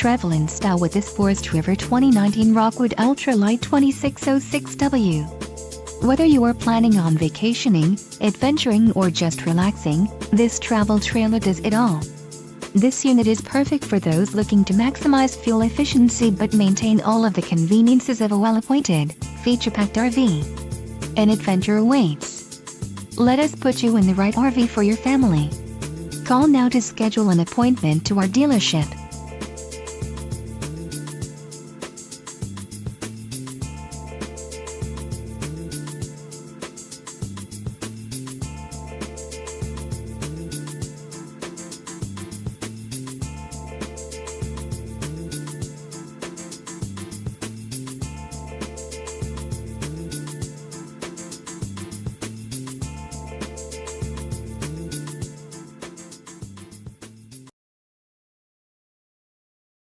Travel in style with this Forest River 2019 Rockwood Ultra Lite 2606W. Whether you are planning on vacationing, adventuring or just relaxing, this travel trailer does it all. This unit is perfect for those looking to maximize fuel efficiency but maintain all of the conveniences of a well-appointed, feature-packed RV. An adventure awaits. Let us put you in the right RV for your family. Call now to schedule an appointment to our dealership.